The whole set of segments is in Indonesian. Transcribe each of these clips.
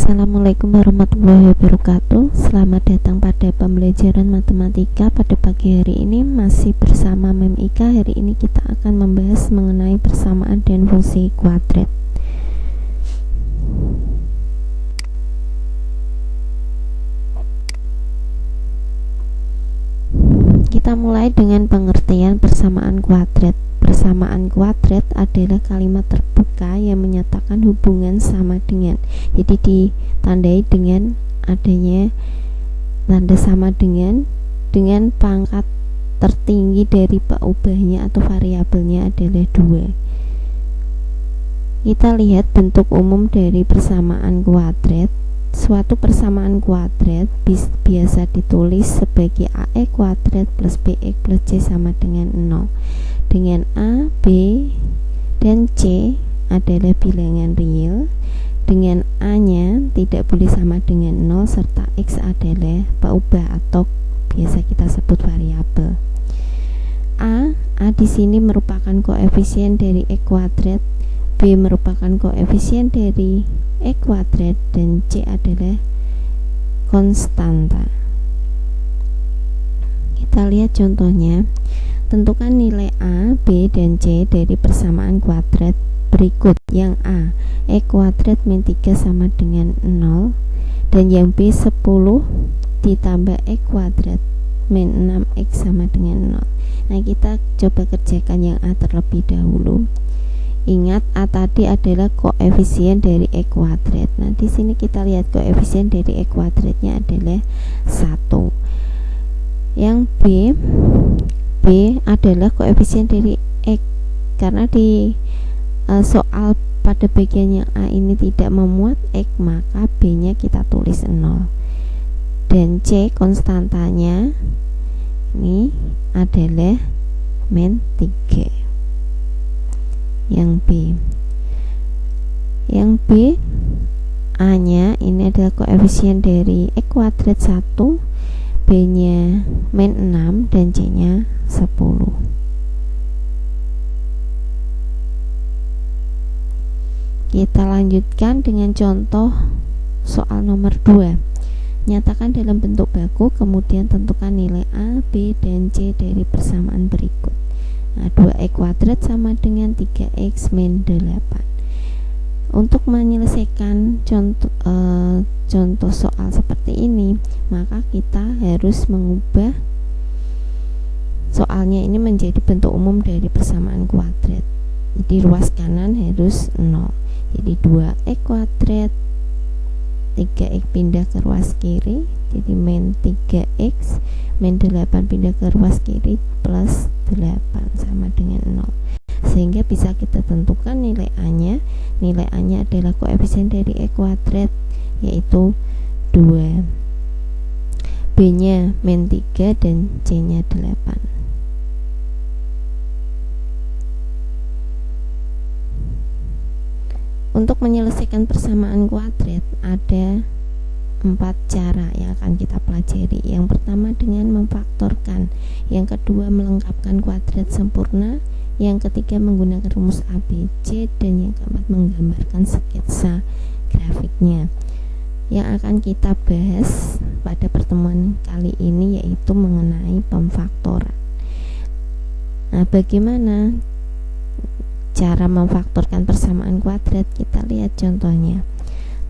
Assalamualaikum warahmatullahi wabarakatuh. Selamat datang pada pembelajaran matematika. Pada pagi hari ini masih bersama Mem Ika. Hari ini kita akan membahas mengenai persamaan dan fungsi kuadrat. Kita mulai dengan pengertian persamaan kuadrat. Persamaan kuadrat adalah kalimat terbuka yang menyatakan hubungan sama dengan. Jadi ditandai dengan adanya tanda sama dengan pangkat tertinggi dari peubahnya atau variabelnya adalah 2. Kita lihat bentuk umum dari persamaan kuadrat. Suatu persamaan kuadrat biasa ditulis sebagai AX kuadrat plus BX plus C sama dengan 0, dengan A, B, dan C adalah bilangan real, dengan A-nya tidak boleh sama dengan 0, serta X adalah peubah atau biasa kita sebut variabel. A di sini merupakan koefisien dari X kuadrat, B merupakan koefisien dari X kuadrat, dan C adalah konstanta. Kita lihat contohnya. Tentukan nilai A, B, dan C dari persamaan kuadrat berikut. Yang A, X kuadrat min 3 sama dengan 0, dan yang B 10 ditambah X kuadrat min 6X sama dengan 0. Nah, kita coba kerjakan yang A terlebih dahulu. Ingat, A tadi adalah koefisien dari X kuadrat. Nah, di sini kita lihat koefisien dari X kuadratnya adalah 1. Yang B adalah koefisien dari X. Karena di soal pada bagian yang A ini tidak memuat X, maka B-nya kita tulis 0. Dan C konstantanya ini adalah min 3. Yang B A-nya ini adalah koefisien dari X kuadrat 1, B-nya min 6, dan C-nya 10. Kita lanjutkan dengan contoh soal nomor 2. Nyatakan dalam bentuk baku, kemudian tentukan nilai A, B, dan C dari persamaan berikut. Nah, 2X kuadrat sama dengan 3X min 8. Untuk menyelesaikan contoh soal seperti ini, maka kita harus mengubah soalnya ini menjadi bentuk umum dari persamaan kuadrat. Jadi ruas kanan harus 0. Jadi 2X kuadrat, 3X pindah ke ruas kiri, jadi min 3X min 8 pindah ke ruas kiri plus 8 sama dengan 0. Sehingga bisa kita tentukan nilai A-nya. Nilai A-nya adalah koefisien dari X kuadrat, yaitu 2. B-nya min 3 dan C-nya 8. Untuk menyelesaikan persamaan kuadrat ada 4 cara yang akan kita pelajari. Yang pertama dengan memfaktorkan, yang kedua melengkapkan kuadrat sempurna, yang ketiga menggunakan rumus ABC, dan yang keempat menggambarkan sketsa grafiknya. Yang akan kita bahas pada pertemuan kali ini yaitu mengenai pemfaktoran. Nah, bagaimana cara memfaktorkan persamaan kuadrat? Kita lihat contohnya.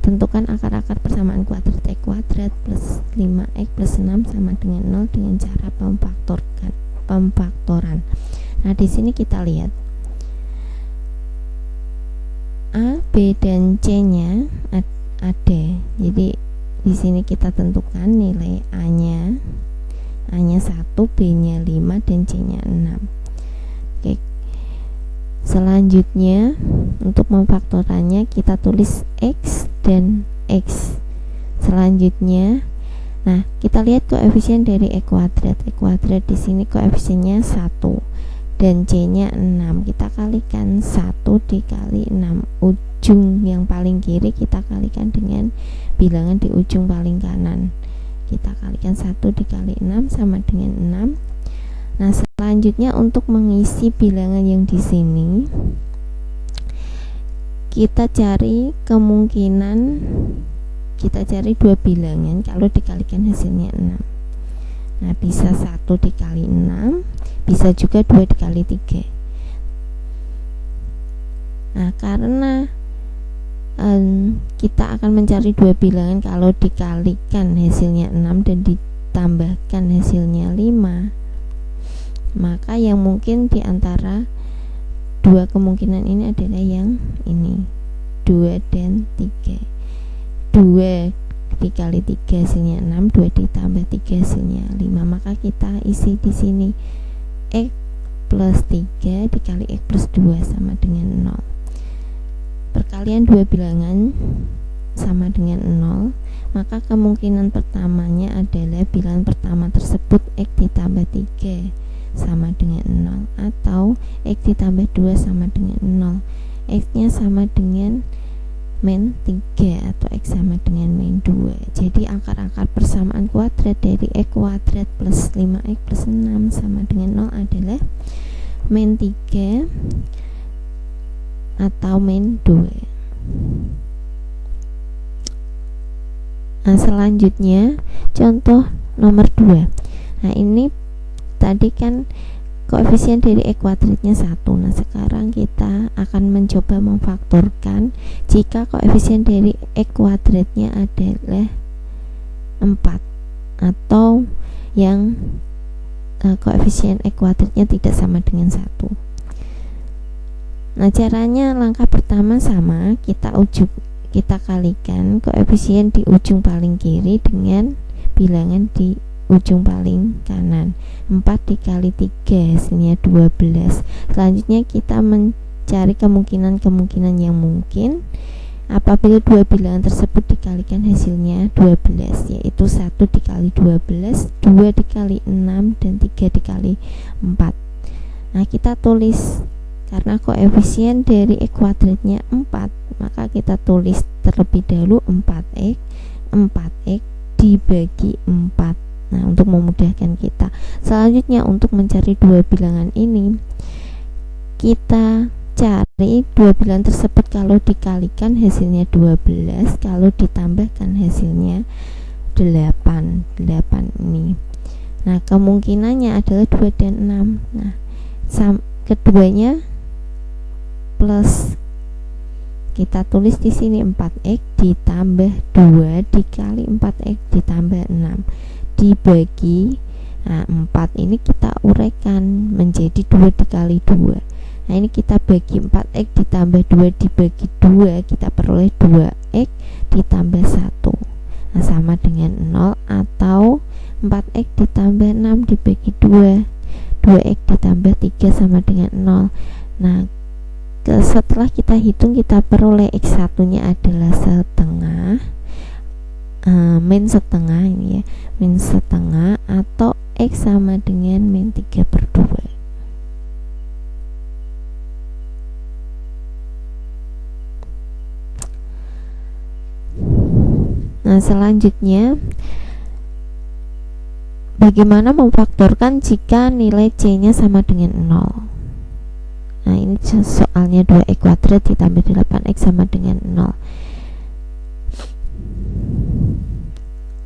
Tentukan akar-akar persamaan kuadrat X kuadrat plus 5X plus 6 sama dengan 0 dengan cara pemfaktoran. Nah, di sini kita lihat A, B, dan C-nya ada. Jadi di sini kita tentukan nilai A-nya 1, B-nya 5, dan C-nya 6. Oke. Selanjutnya untuk memfaktorannya kita tulis X dan X. Selanjutnya, nah kita lihat koefisien dari X kuadrat. X kuadrat di sini koefisiennya 1 dan C-nya 6. Kita kalikan 1 dikali 6. Ujung yang paling kiri kita kalikan dengan bilangan di ujung paling kanan. Kita kalikan 1 dikali 6 sama dengan 6. Nah, selanjutnya untuk mengisi bilangan yang di sini kita cari kemungkinan kita cari dua bilangan kalau dikalikan hasilnya 6. Nah, bisa 1 dikali 6, bisa juga 2 dikali 3. Nah, karena kita akan mencari dua bilangan kalau dikalikan hasilnya 6 dan ditambahkan hasilnya 5, maka yang mungkin diantara dua kemungkinan ini adalah yang ini, 2 dan 3. 2 dikali 3 hasilnya 6, 2 ditambah 3 hasilnya 5. Maka kita isi di sini X plus 3 dikali X plus 2 sama dengan 0. Perkalian dua bilangan sama dengan 0, maka kemungkinan pertamanya adalah bilangan pertama tersebut X ditambah 3 sama dengan 0, atau X ditambah 2 sama dengan 0. X nya sama dengan min 3 atau X sama dengan min 2. Jadi akar-akar persamaan kuadrat dari X kuadrat plus 5X plus 6 sama dengan 0 adalah min 3 atau min 2. Nah, selanjutnya contoh nomor 2. Nah, ini tadi kan koefisien dari X kuadratnya 1. Nah, sekarang kita akan mencoba memfaktorkan jika koefisien dari X kuadratnya adalah 4 atau yang koefisien X kuadratnya tidak sama dengan 1. Nah, caranya langkah pertama sama, kita kalikan koefisien di ujung paling kiri dengan bilangan di ujung paling kanan. 4 dikali 3 hasilnya 12. Selanjutnya kita mencari kemungkinan yang mungkin apabila dua bilangan tersebut dikalikan hasilnya 12, yaitu 1 dikali 12, 2 dikali 6, dan 3 dikali 4. Nah, kita tulis, karena koefisien dari X kuadratnya 4, maka kita tulis terlebih dahulu 4X dibagi 4. Nah, untuk memudahkan kita. Selanjutnya untuk mencari dua bilangan ini, kita cari dua bilangan tersebut kalau dikalikan hasilnya 12, kalau ditambahkan hasilnya 8 ini. Nah, kemungkinannya adalah 2 dan 6. Nah, keduanya plus, kita tulis di sini 4X ditambah 2 dikali 4X ditambah 6 dibagi 4 ini kita uraikan menjadi 2 dikali 2. Nah, ini kita bagi 4X ditambah 2 dibagi 2, kita peroleh 2X ditambah 1. Nah, sama dengan 0, atau 4X ditambah 6 dibagi 2, 2X ditambah 3 sama dengan 0. Nah, setelah kita hitung, kita peroleh X1 nya adalah setengah, min setengah ini ya, min setengah, atau X sama dengan min 3/2. Nah, selanjutnya bagaimana memfaktorkan jika nilai C nya sama dengan 0. Nah, ini soalnya 2X kuadrat ditambah 8X sama dengan 0.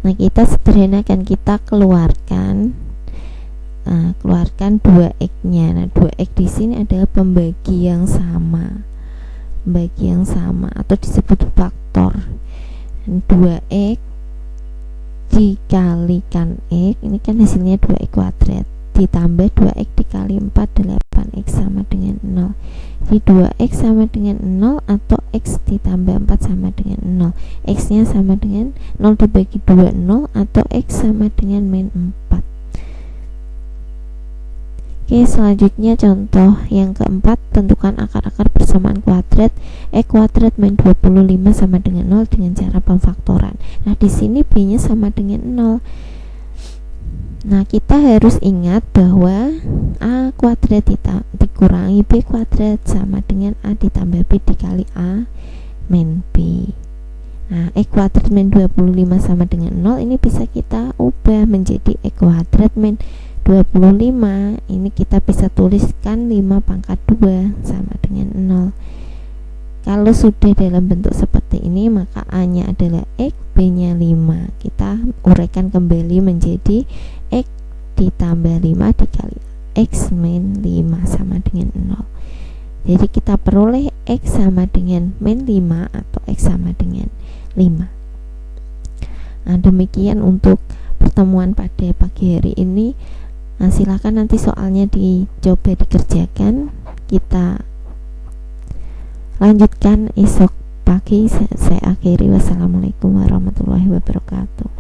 Nah, kita sederhanakan, kita keluarkan 2X nya. Nah, 2X di sini adalah pembagi yang sama, atau disebut faktor. 2X dikalikan X, ini kan hasilnya 2X kuadrat, ditambah 2X dikali 4, 8X sama dengan 0. Jadi 2X sama dengan 0, atau X ditambah 4 sama dengan 0. X nya sama dengan 0 dibagi 2, 0, atau X sama dengan min 4. Oke, selanjutnya contoh yang keempat, tentukan akar-akar persamaan kuadrat X kuadrat min 25 sama dengan 0 dengan cara pemfaktoran. Nah, di sini B nya sama dengan 0. Nah, kita harus ingat bahwa A kuadrat dikurangi B kuadrat sama dengan A ditambah B dikali A min B. Nah, X kuadrat min 25 sama dengan 0 ini bisa kita ubah menjadi X kuadrat min 25. Ini kita bisa tuliskan 5 pangkat 2 sama dengan 0. Kalau sudah dalam bentuk seperti ini, maka A-nya adalah X, B-nya 5. Kita uraikan kembali menjadi X ditambah 5 dikali X min 5 sama dengan 0. Jadi kita peroleh X sama dengan min 5 atau X sama dengan 5. Nah, demikian untuk pertemuan pada pagi hari ini. Nah, silakan nanti soalnya dicoba dikerjakan. Kita lanjutkan esok pagi. Saya akhiri. Wassalamualaikum warahmatullahi wabarakatuh.